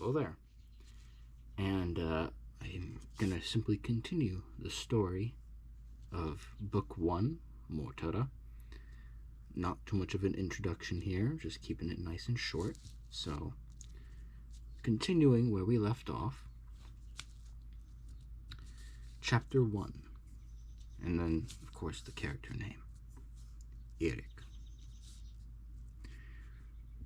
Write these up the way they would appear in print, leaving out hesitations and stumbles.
Hello there. And I'm going to simply continue the story of Book 1, Mortterra. Not too much of an introduction here, just keeping it nice and short. So, continuing where we left off, Chapter 1, and then, of course, the character name, Erik.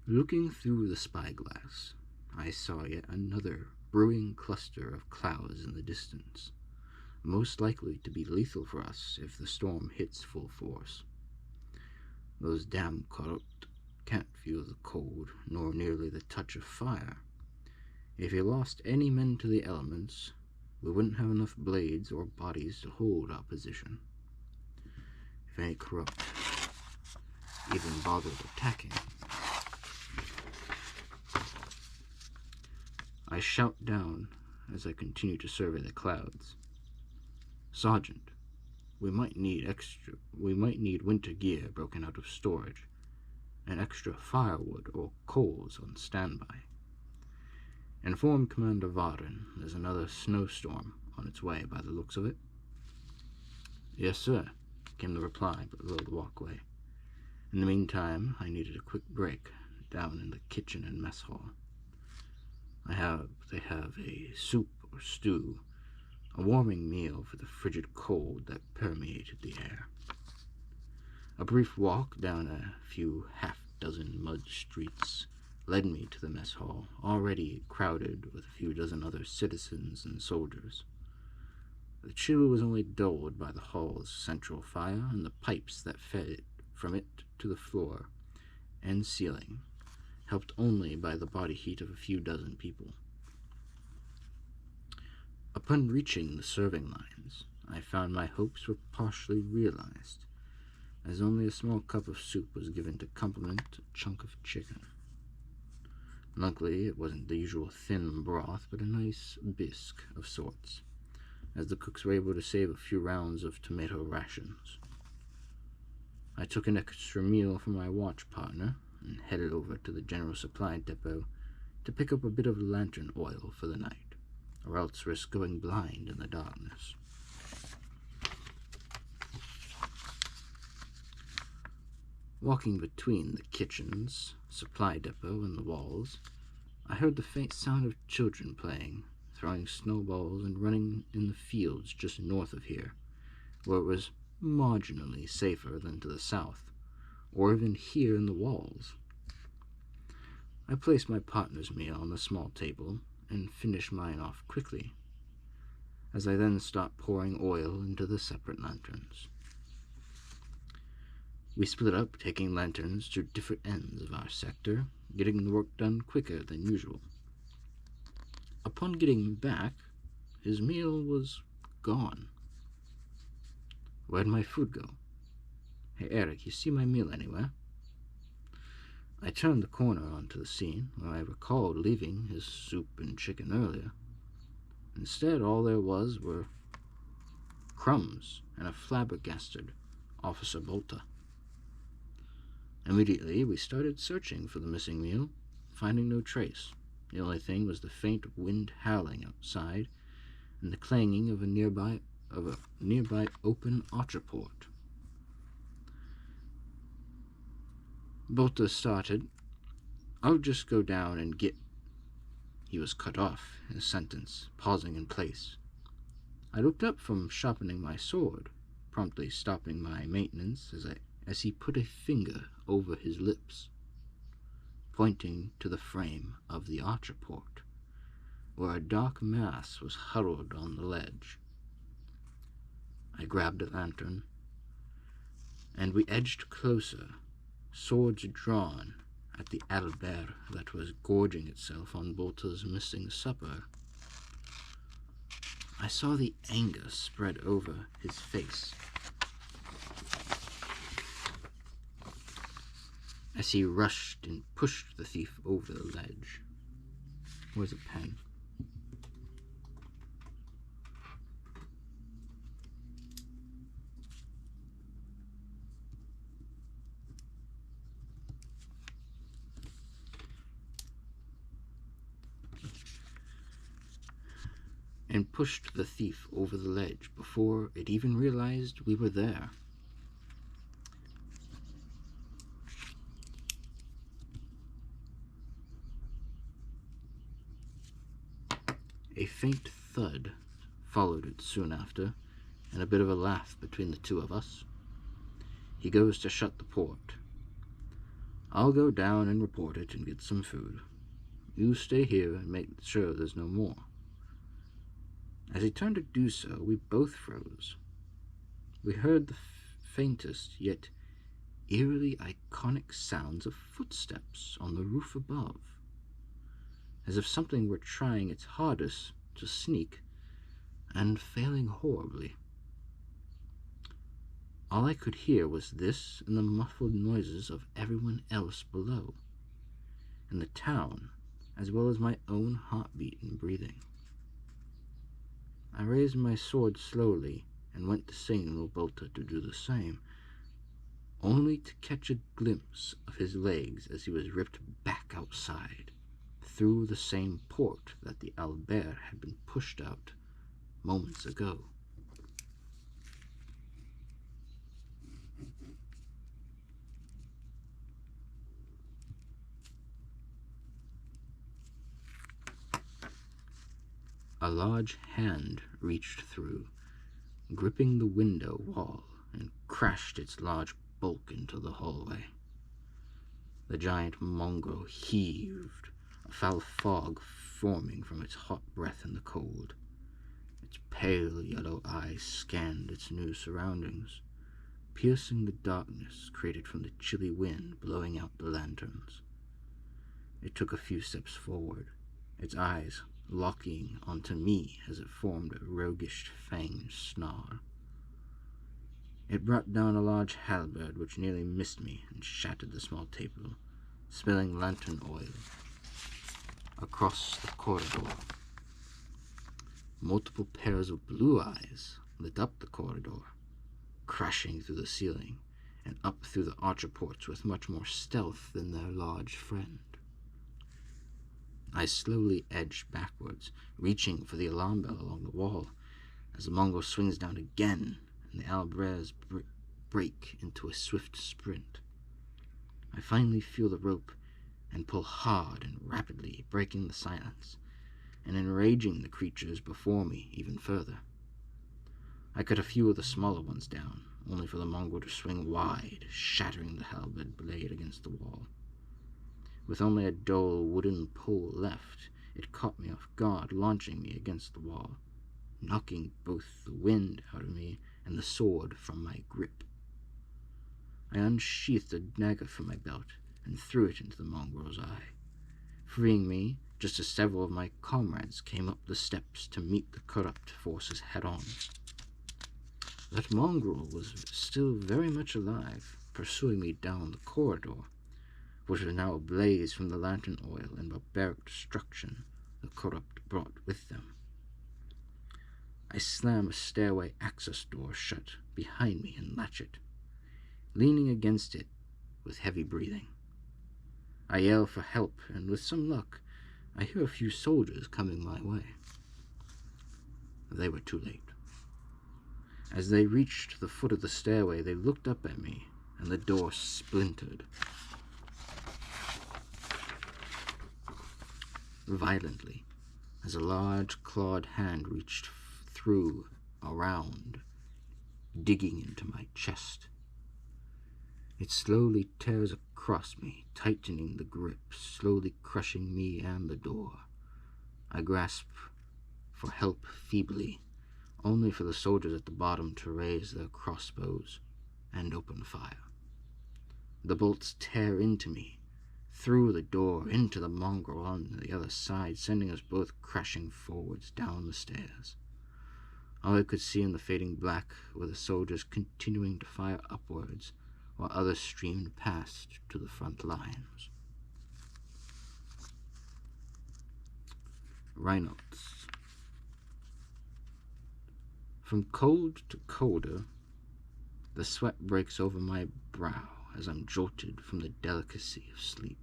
Looking through the spyglass, I saw yet another brewing cluster of clouds in the distance, most likely to be lethal for us if the storm hits full force. Those damn corrupt can't feel the cold, nor nearly the touch of fire. If you lost any men to the elements, we wouldn't have enough blades or bodies to hold our position. If any corrupt even bothered attacking, I shout down as I continue to survey the clouds. Sergeant, we might need winter gear broken out of storage, and extra firewood or coals on standby. Inform Commander Varden there's another snowstorm on its way by the looks of it. Yes, sir, came the reply below the walkway. In the meantime, I needed a quick break down in the kitchen and mess hall. They have a soup or stew, a warming meal for the frigid cold that permeated the air. A brief walk down a few half-dozen mud streets led me to the mess hall, already crowded with a few dozen other citizens and soldiers. The chill was only dulled by the hall's central fire and the pipes that fed it from it to the floor and ceiling, helped only by the body heat of a few dozen people. Upon reaching the serving lines, I found my hopes were partially realized, as only a small cup of soup was given to complement a chunk of chicken. Luckily, it wasn't the usual thin broth, but a nice bisque of sorts, as the cooks were able to save a few rounds of tomato rations. I took an extra meal for my watch partner and headed over to the general supply depot to pick up a bit of lantern oil for the night, or else risk going blind in the darkness. Walking between the kitchen's supply depot and the walls, I heard the faint sound of children playing, throwing snowballs and running in the fields just north of here, where it was marginally safer than to the south, or even here in the walls. I placed my partner's meal on the small table and finished mine off quickly, as I then stopped pouring oil into the separate lanterns. We split up, taking lanterns to different ends of our sector, getting the work done quicker than usual. Upon getting back, his meal was gone. Where'd my food go? Hey, Erik, you see my meal anywhere? I turned the corner onto the scene where I recalled leaving his soup and chicken earlier. Instead, all there were crumbs and a flabbergasted Officer Bolter. Immediately, we started searching for the missing meal, finding no trace. The only thing was the faint wind howling outside and the clanging of a nearby open archer port. Bolter started, "I'll just go down and get—" He was cut off, his sentence pausing in place. I looked up from sharpening my sword, promptly stopping my maintenance as he put a finger over his lips, pointing to the frame of the archer port, where a dark mass was huddled on the ledge. I grabbed a lantern, and we edged closer, swords drawn, at the owlbear that was gorging itself on Bolter's missing supper. I saw the anger spread over his face as he rushed and pushed the thief over the ledge. Where's a pen? and pushed the thief over the ledge before it even realized we were there. A faint thud followed it soon after, and a bit of a laugh between the two of us. He goes to shut the port. I'll go down and report it and get some food. You stay here and make sure there's no more. As he turned to do so, we both froze. We heard the faintest yet eerily iconic sounds of footsteps on the roof above, as if something were trying its hardest to sneak and failing horribly. All I could hear was this and the muffled noises of everyone else below, and the town, as well as my own heartbeat and breathing. I raised my sword slowly and went to signal Bolter to do the same, only to catch a glimpse of his legs as he was ripped back outside, through the same port that the Albert had been pushed out moments ago. A large hand reached through, gripping the window wall, and crashed its large bulk into the hallway. The giant mongrel heaved, a foul fog forming from its hot breath in the cold. Its pale yellow eyes scanned its new surroundings, piercing the darkness created from the chilly wind blowing out the lanterns. It took a few steps forward, its eyes locking onto me as it formed a roguish fanged snarl. It brought down a large halberd which nearly missed me and shattered the small table, spilling lantern oil across the corridor. Multiple pairs of blue eyes lit up the corridor, crashing through the ceiling and up through the archer ports with much more stealth than their large friend. I slowly edged backwards, reaching for the alarm bell along the wall, as the mongrel swings down again and the Albrez break into a swift sprint. I finally feel the rope and pull hard and rapidly, breaking the silence and enraging the creatures before me even further. I cut a few of the smaller ones down, only for the mongrel to swing wide, shattering the halberd blade against the wall. With only a dull wooden pole left, it caught me off guard, launching me against the wall, knocking both the wind out of me and the sword from my grip. I unsheathed a dagger from my belt and threw it into the mongrel's eye, freeing me just as several of my comrades came up the steps to meet the corrupt forces head-on. That mongrel was still very much alive, pursuing me down the corridor, which was now ablaze from the lantern oil and barbaric destruction the corrupt brought with them. I slam a stairway access door shut behind me and latch it, leaning against it with heavy breathing. I yell for help, and with some luck, I hear a few soldiers coming my way. They were too late. As they reached the foot of the stairway, they looked up at me, and the door splintered violently as a large clawed hand reached through, around, digging into my chest. It slowly tears across me, tightening the grip, slowly crushing me and the door. I grasp for help feebly, only for the soldiers at the bottom to raise their crossbows and open fire. The bolts tear into me, through the door, into the mongrel on the other side, sending us both crashing forwards down the stairs. All I could see in the fading black were the soldiers continuing to fire upwards, while others streamed past to the front lines. Reynolds. From cold to colder, the sweat breaks over my brow as I'm jolted from the delicacy of sleep.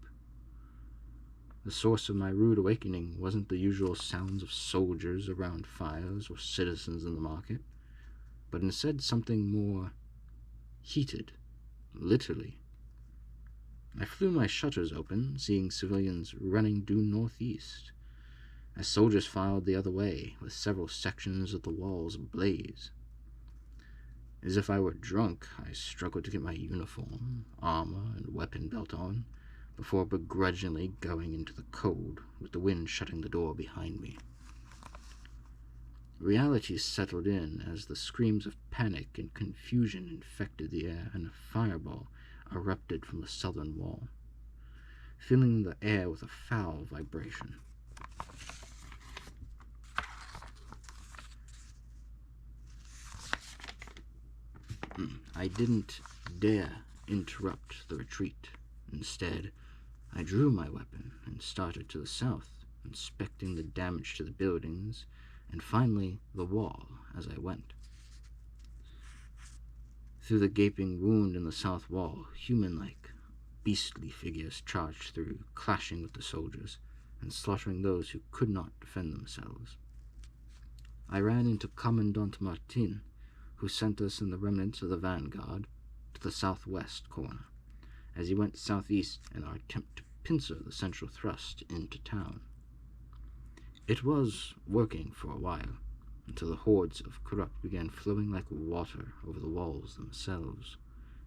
The source of my rude awakening wasn't the usual sounds of soldiers around fires or citizens in the market, but instead something more heated, literally. I flew my shutters open, seeing civilians running due northeast, as soldiers filed the other way, with several sections of the walls ablaze. As if I were drunk, I struggled to get my uniform, armor, and weapon belt on, before begrudgingly going into the cold, with the wind shutting the door behind me. Reality settled in as the screams of panic and confusion infected the air, and a fireball erupted from the southern wall, filling the air with a foul vibration. I didn't dare interrupt the retreat. Instead, I drew my weapon and started to the south, inspecting the damage to the buildings and finally the wall as I went. Through the gaping wound in the south wall, human-like, beastly figures charged through, clashing with the soldiers and slaughtering those who could not defend themselves. I ran into Commandant Martin, who sent us in the remnants of the vanguard to the southwest corner, as he went southeast in our attempt to pincer the central thrust into town. It was working for a while, until the hordes of corrupt began flowing like water over the walls themselves,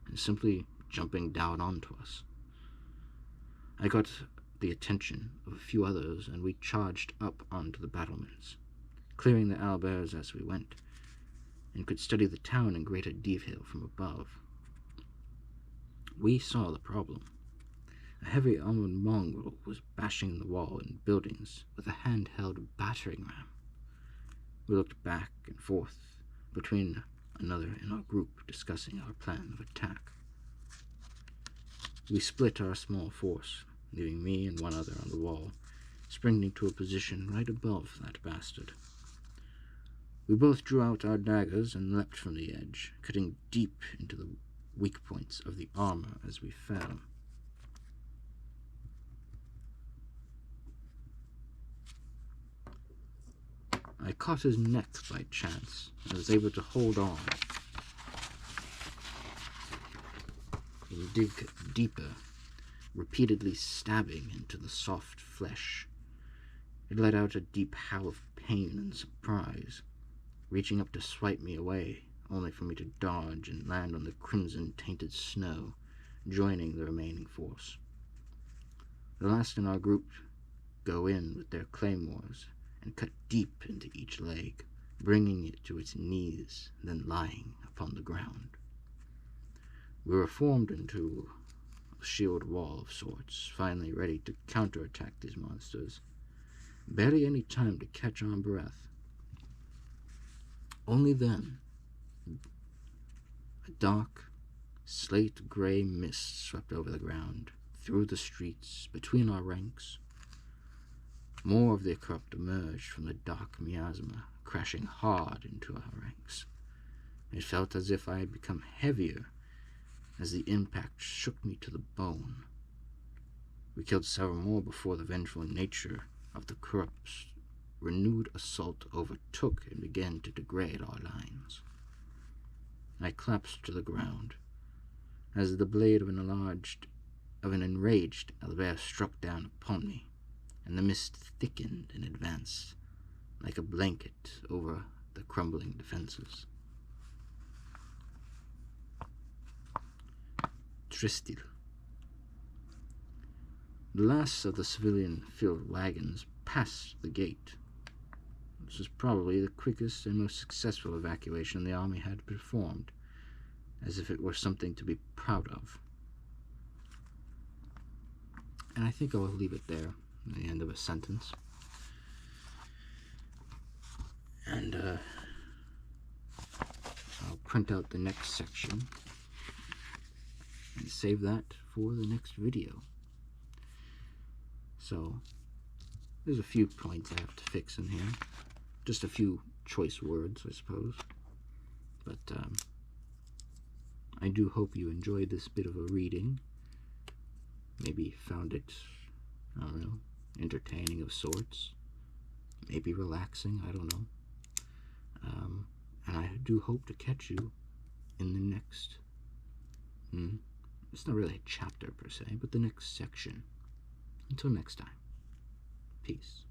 and simply jumping down onto us. I got the attention of a few others, and we charged up onto the battlements, clearing the owlbears as we went, and could study the town in greater detail from above. We saw the problem. A heavy armored mongrel was bashing the wall and buildings with a handheld battering ram. We looked back and forth between another in our group, discussing our plan of attack. We split our small force, leaving me and one other on the wall, springing to a position right above that bastard. We both drew out our daggers and leapt from the edge, cutting deep into the weak points of the armor as we fell. I caught his neck by chance and was able to hold on and dig deeper, repeatedly stabbing into the soft flesh. It let out a deep howl of pain and surprise, reaching up to swipe me away, only for me to dodge and land on the crimson-tainted snow, joining the remaining force. The last in our group go in with their claymores and cut deep into each leg, bringing it to its knees, then lying upon the ground. We were formed into a shield wall of sorts, finally ready to counterattack these monsters. Barely any time to catch our breath. Only then, a dark, slate-gray mist swept over the ground, through the streets, between our ranks. More of the corrupt emerged from the dark miasma, crashing hard into our ranks. It felt as if I had become heavier as the impact shook me to the bone. We killed several more before the vengeful nature of the corrupt's renewed assault overtook and began to degrade our lines. I collapsed to the ground as the blade of an enraged owlbear struck down upon me, and the mist thickened and advanced like a blanket over the crumbling defenses. Tristil. The last of the civilian-filled wagons passed the gate. This was probably the quickest and most successful evacuation the army had performed, as if it were something to be proud of. And I think I will leave it there, at the end of a sentence. And I'll print out the next section and save that for the next video. So, there's a few points I have to fix in here. Just a few choice words, I suppose. But I do hope you enjoyed this bit of a reading. Maybe found it, I don't know, entertaining of sorts, maybe relaxing, I don't know. And I do hope to catch you in the next, it's not really a chapter per se, but the next section. Until next time, peace.